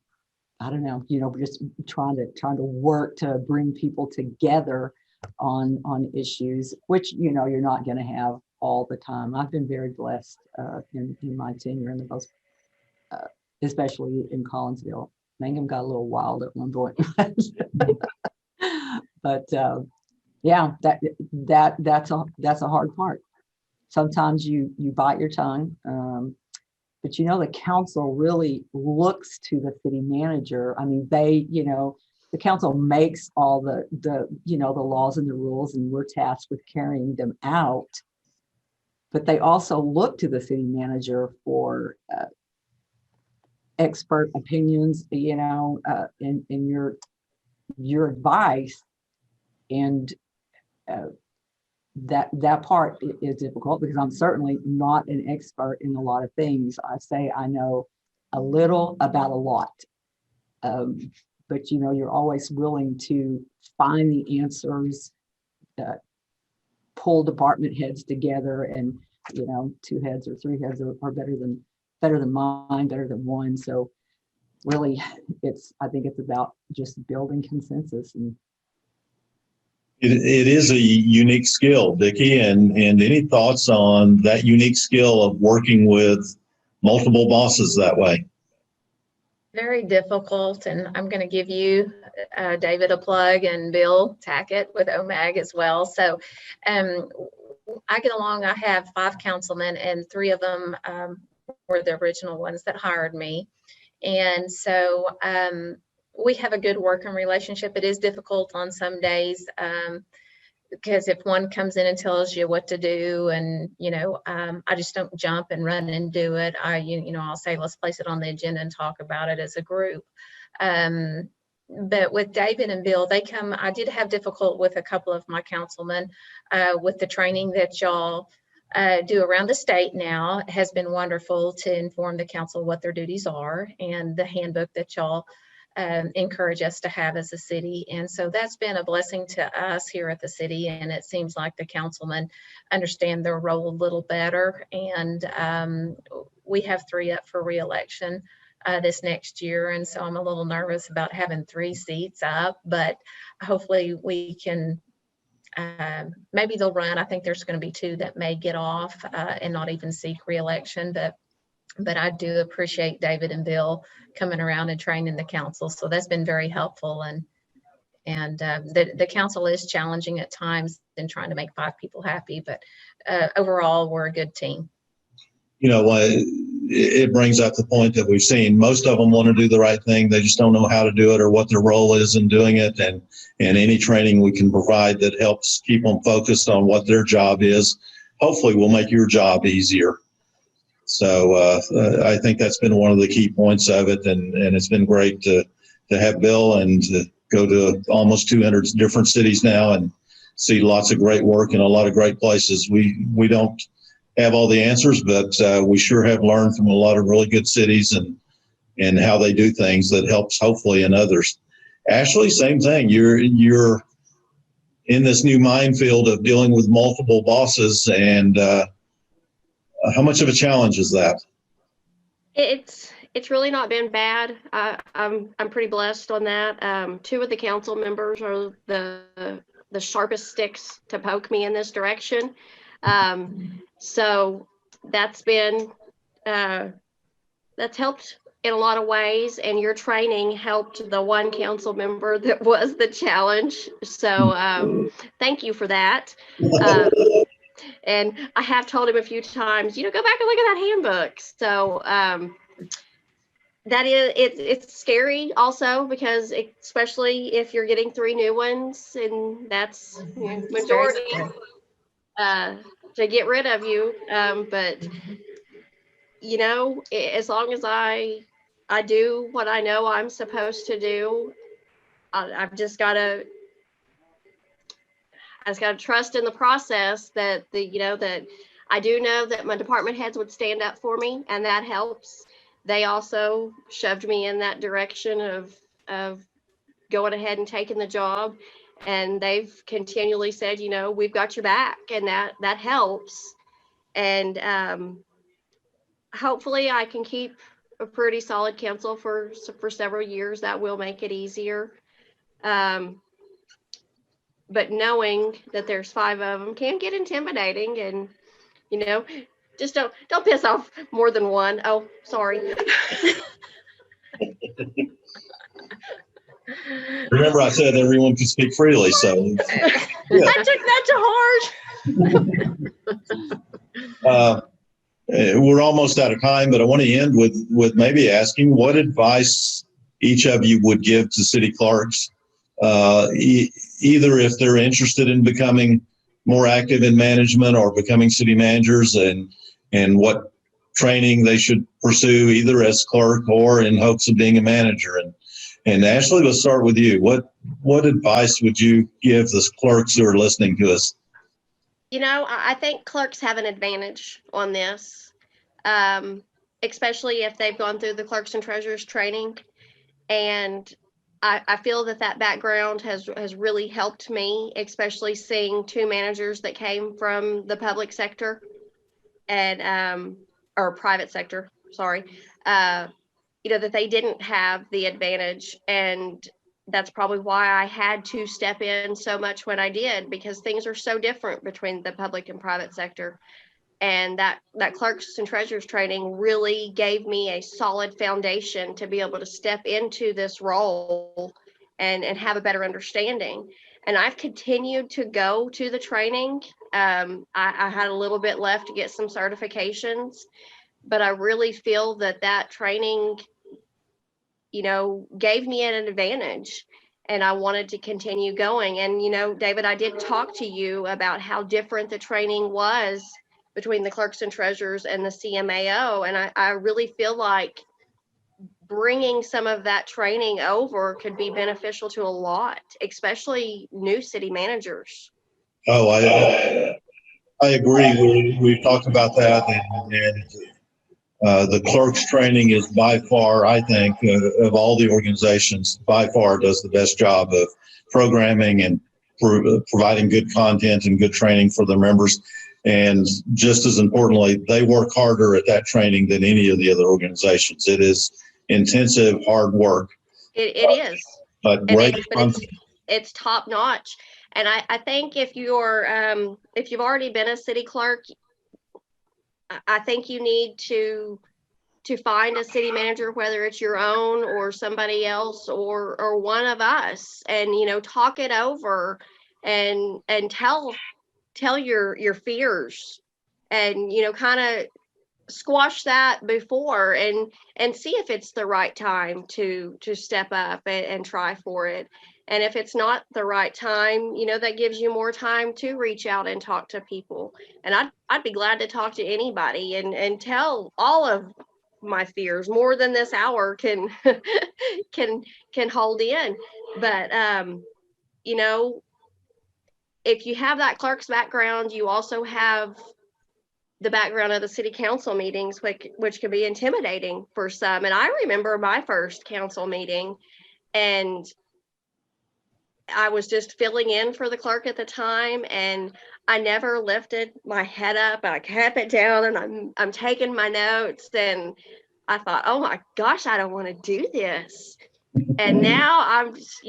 don't know, just trying to work to bring people together on issues, which, you're not going to have all the time. I've been very blessed in my tenure in the most, especially in Collinsville. Mangum got a little wild at one point. But yeah, that's a hard part. Sometimes you bite your tongue, but the council really looks to the city manager. I mean, the council makes all the laws and the rules, and we're tasked with carrying them out. But they also look to the city manager for expert opinions, in your advice. And that part is difficult because I'm certainly not an expert in a lot of things. I say I know a little about a lot, but you're always willing to find the answers, pull department heads together, and 2 heads or 3 heads are better than mine, better than one. So really, I think it's about just building consensus. And It is a unique skill, Vicki, and any thoughts on that unique skill of working with multiple bosses that way? Very difficult, and I'm going to give you, David, a plug, and Bill Tackett with OMAG as well. So I get along, I have 5 councilmen, and 3 of them were the original ones that hired me. And so we have a good working relationship. It is difficult on some days because if one comes in and tells you what to do, and I just don't jump and run and do it. I'll say, let's place it on the agenda and talk about it as a group. But with David and Bill, I did have difficult with a couple of my councilmen with the training that y'all do around the state now. It has been wonderful to inform the council what their duties are, and the handbook that y'all encourage us to have as a city. And so that's been a blessing to us here at the city, and it seems like the councilmen understand their role a little better. And we have 3 up for re-election this next year, and so I'm a little nervous about having 3 seats up, but hopefully we can, maybe they'll run. I think there's going to be 2 that may get off and not even seek re-election, but I do appreciate David and Bill coming around and training the council. So that's been very helpful. And the council is challenging at times in trying to make 5 people happy, but overall we're a good team. It brings up the point that we've seen. Most of them want to do the right thing. They just don't know how to do it or what their role is in doing it. And any training we can provide that helps keep them focused on what their job is, hopefully will make your job easier. So I think that's been one of the key points of it. And it's been great to have Bill and to go to almost 200 different cities now and see lots of great work in a lot of great places. We don't have all the answers, but we sure have learned from a lot of really good cities and how they do things that helps hopefully in others. Ashley, same thing. You're in this new minefield of dealing with multiple bosses, and how much of a challenge is that? It's really not been bad. I'm pretty blessed on that. Two of the council members are the sharpest sticks to poke me in this direction. So that's been that's helped in a lot of ways, and your training helped the one council member that was the challenge. So thank you for that. And I have told him a few times, go back and look at that handbook. So that is, it's scary also, because especially if you're getting 3 new ones, and that's majority to get rid of you. But as long as I do what I know I'm supposed to do, I've just got to trust in the process that that I do know that my department heads would stand up for me, and that helps. They also shoved me in that direction of going ahead and taking the job, and they've continually said, we've got your back, and that helps. And hopefully I can keep a pretty solid council for several years. That will make it easier. But knowing that there's 5 of them can get intimidating, and just don't piss off more than one. Oh, sorry. Remember, I said everyone can speak freely, so yeah. I took that to heart. We're almost out of time, but I want to end with maybe asking what advice each of you would give to city clerks, either if they're interested in becoming more active in management or becoming city managers, and what training they should pursue either as clerk or in hopes of being a manager. And Ashley, let's start with you. What advice would you give the clerks who are listening to us? I think clerks have an advantage on this, especially if they've gone through the clerks and treasurers training. And I feel that background has really helped me, especially seeing 2 managers that came from the public sector and or private sector, sorry, that they didn't have the advantage. And that's probably why I had to step in so much when I did, because things are so different between the public and private sector. And that clerks and treasurers training really gave me a solid foundation to be able to step into this role and have a better understanding. And I've continued to go to the training. I had a little bit left to get some certifications, but I really feel that training, gave me an advantage, and I wanted to continue going. And, David, I did talk to you about how different the training was between the clerks and treasurers and the CMAO. And I really feel like bringing some of that training over could be beneficial to a lot, especially new city managers. Oh, I agree. We've talked about that, and the clerks training is by far, I think, of all the organizations, by far does the best job of programming and providing good content and good training for their members. And just as importantly, they work harder at that training than any of the other organizations. It is intensive, hard work. It is. But great content. It's top notch. And I think if you've already been a city clerk, I think you need to find a city manager, whether it's your own or somebody else or one of us, and talk it over and tell your fears, and kind of squash that before and see if it's the right time to step up and try for it. And if it's not the right time, that gives you more time to reach out and talk to people. And I'd be glad to talk to anybody and tell all of my fears, more than this hour can can hold in. But if you have that clerk's background, you also have the background of the city council meetings, which can be intimidating for some. And I remember my first council meeting, and I was just filling in for the clerk at the time, and I never lifted my head up. I kept it down, and I'm taking my notes, and I thought, oh my gosh, I don't want to do this. And now I'm just,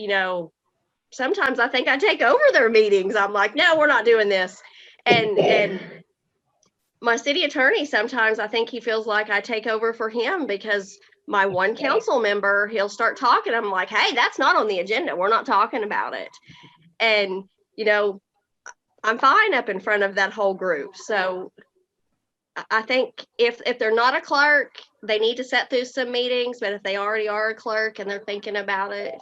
sometimes I think I take over their meetings. I'm like, no, we're not doing this. And my city attorney, sometimes I think he feels like I take over for him, because my one council member, he'll start talking. I'm like, hey, that's not on the agenda. We're not talking about it. And, I'm fine up in front of that whole group. So I think if they're not a clerk, they need to set through some meetings. But if they already are a clerk and they're thinking about it,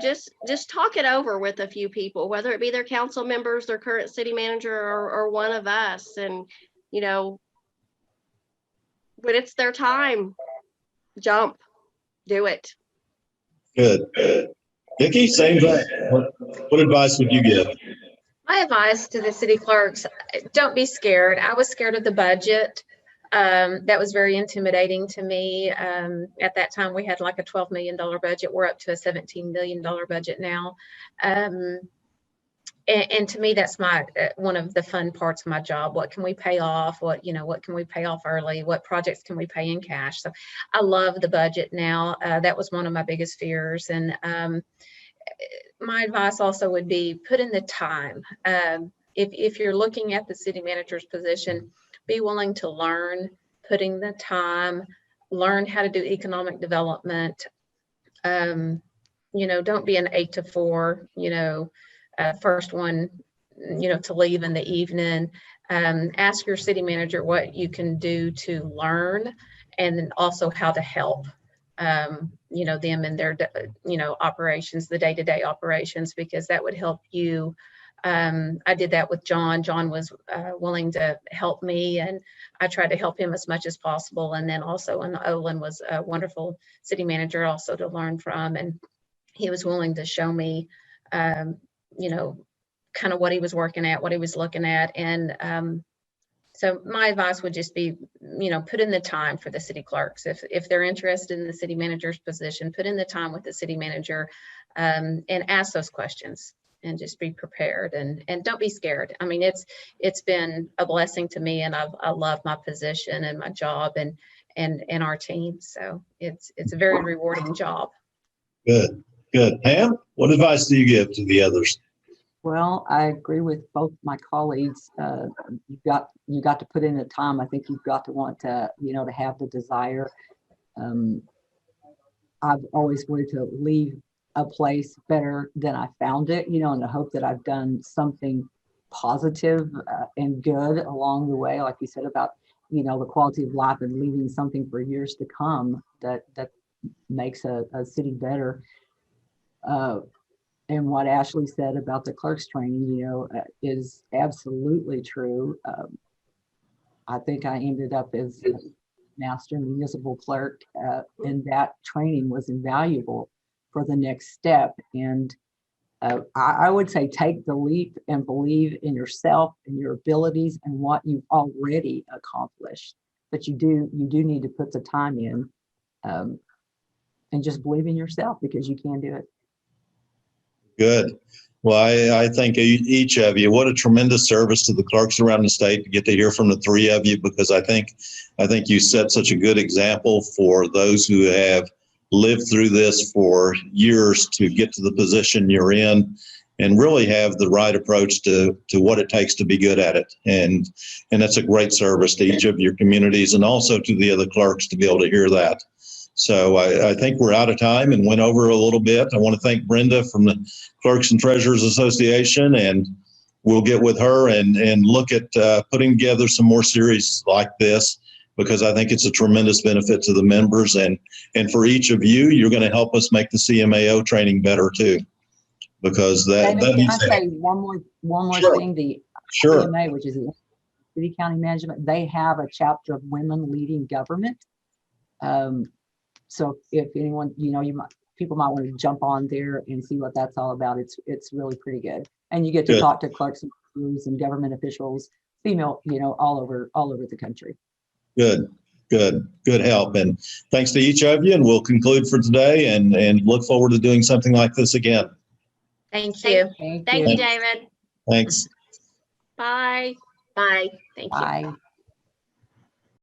just talk it over with a few people, whether it be their council members, their current city manager, or one of us. And, when it's their time, jump, do it. Good. Nikki, same thing. What advice would you give? My advice to the city clerks, don't be scared. I was scared of the budget. That was very intimidating to me. At that time, we had like a $12 million budget. We're up to a $17 million budget now. And to me, that's one of the fun parts of my job. What can we pay off? What can we pay off early? What projects can we pay in cash? So I love the budget now. That was one of my biggest fears. And my advice also would be put in the time. If you're looking at the city manager's position, be willing to learn, putting the time, learn how to do economic development. Don't be an 8 to 4, first one, to leave in the evening. Ask your city manager what you can do to learn, and also how to help, them in their, operations, the day-to-day operations, because that would help you. I did that with John. John was willing to help me, and I tried to help him as much as possible. And then also, and Olin was a wonderful city manager also to learn from, and he was willing to show me, kind of what he was working at, what he was looking at. And so my advice would just be, put in the time for the city clerks. If they're interested in the city manager's position, put in the time with the city manager, and ask those questions, and just be prepared, and don't be scared. I mean, it's been a blessing to me, and I love my position and my job and our team. So it's a very rewarding job. Good. Pam, what advice do you give to the others? Well, I agree with both my colleagues. You got to put in the time. I think you've got to want to, to have the desire. I've always wanted to leave a place better than I found it, in the hope that I've done something positive and good along the way. Like you said about, the quality of life, and leaving something for years to come that makes a city better. And what Ashley said about the clerk's training, is absolutely true. I think I ended up as a master municipal clerk, and that training was invaluable for the next step. And I would say take the leap and believe in yourself and your abilities and what you've already accomplished. But you do need to put the time in, and just believe in yourself, because you can do it. Good. Well, I thank each of you. What a tremendous service to the clerks around the state to get to hear from the three of you, because I think you set such a good example for those who have lived through this for years to get to the position you're in, and really have the right approach to what it takes to be good at it. And that's a great service to each of your communities, and also to the other clerks to be able to hear that. So I think we're out of time and went over a little bit. I want to thank Brenda from the Clerks and Treasurers Association, and we'll get with her and look at putting together some more series like this, because I think it's a tremendous benefit to the members. And for each of you, you're going to help us make the CMAO training better too, because that can I say one more Sure. thing? The Sure. CMA, which is the City County Management, they have a chapter of Women Leading Government. So if anyone, people might want to jump on there and see what that's all about. It's really pretty good. And you get to Good. talk to clerks and government officials, female, all over the country. Good help. And thanks to each of you. And we'll conclude for today and look forward to doing something like this again. Thank you. Thank Thank you, you. David. Thanks. Bye. Bye. Thank you. Bye.